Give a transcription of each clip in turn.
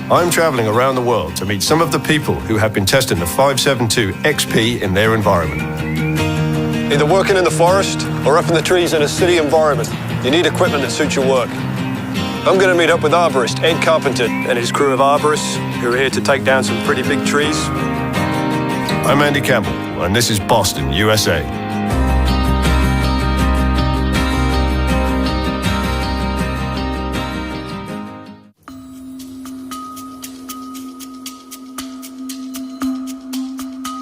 I'm traveling around the world to meet some of the people who have been testing the 572 XP in their environment. Either working in the forest or up in the trees in a city environment, you need equipment that suits your work. I'm going to meet up with arborist Ed Carpenter and his crew of arborists who are here to take down some pretty big trees. I'm Andy Campbell, and this is Boston, USA.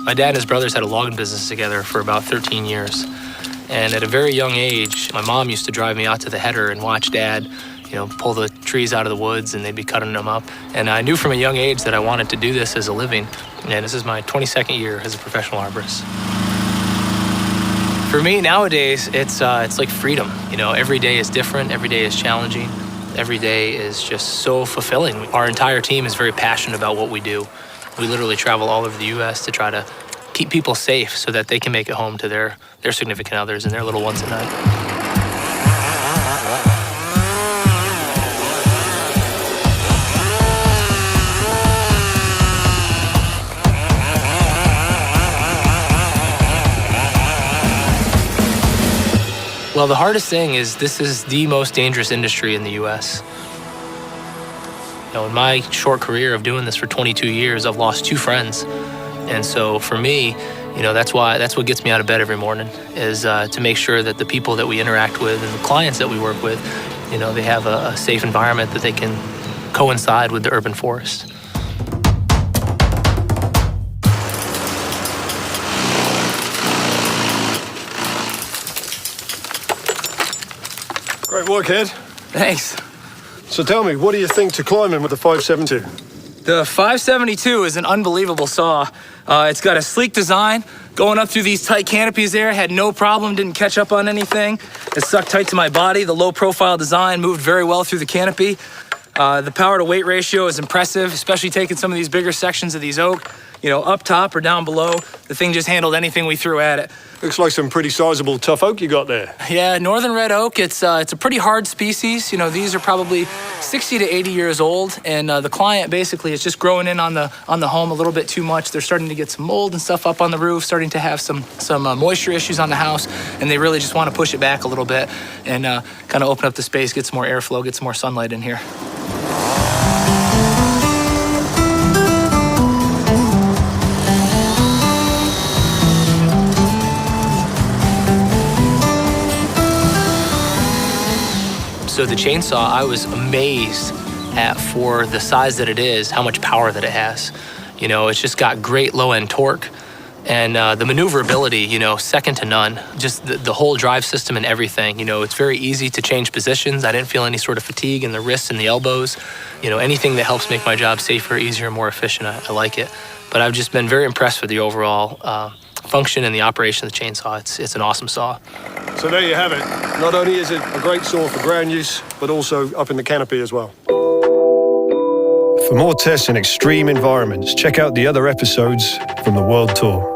My dad and his brothers had a logging business together for about 13 years. And at a very young age, my mom used to drive me out to the header and watch Dad, pull the trees out of the woods, and they'd be cutting them up. And I knew from a young age that I wanted to do this as a living. And this is my 22nd year as a professional arborist. For me nowadays, it's like freedom. Every day is different, every day is challenging. Every day is just so fulfilling. Our entire team is very passionate about what we do. We literally travel all over the U.S. to try to keep people safe so that they can make it home to their significant others and their little ones at night. Well, the hardest thing is this is the most dangerous industry in the U.S. In my short career of doing this for 22 years, I've lost 2 friends. And so for me, that's what gets me out of bed every morning is to make sure that the people that we interact with and the clients that we work with, they have a safe environment that they can coincide with the urban forest. Great work, Ed. Thanks. So tell me, what do you think to climbing with the 572? The 572 is an unbelievable saw. It's got a sleek design. Going up through these tight canopies there, had no problem, didn't catch up on anything. It stuck tight to my body. The low profile design moved very well through the canopy. The power to weight ratio is impressive, especially taking some of these bigger sections of these oak. Up top or down below, the thing just handled anything we threw at it. Looks like some pretty sizable tough oak you got there. Yeah, northern red oak, it's a pretty hard species. These are probably 60 to 80 years old, and the client basically is just growing in on the home a little bit too much. They're starting to get some mold and stuff up on the roof, starting to have some moisture issues on the house, and they really just want to push it back a little bit and kind of open up the space, get some more airflow, get some more sunlight in here. So the chainsaw, I was amazed at, for the size that it is, how much power that it has. It's just got great low-end torque, and the maneuverability, second to none. Just the whole drive system and everything. It's very easy to change positions. I didn't feel any sort of fatigue in the wrists and the elbows. Anything that helps make my job safer, easier, more efficient, I like it. But I've just been very impressed with the overall function and the operation of the chainsaw. It's an awesome saw. So there you have it. Not only is it a great saw for ground use, but also up in the canopy as well. For more tests in extreme environments, check out the other episodes from the World Tour.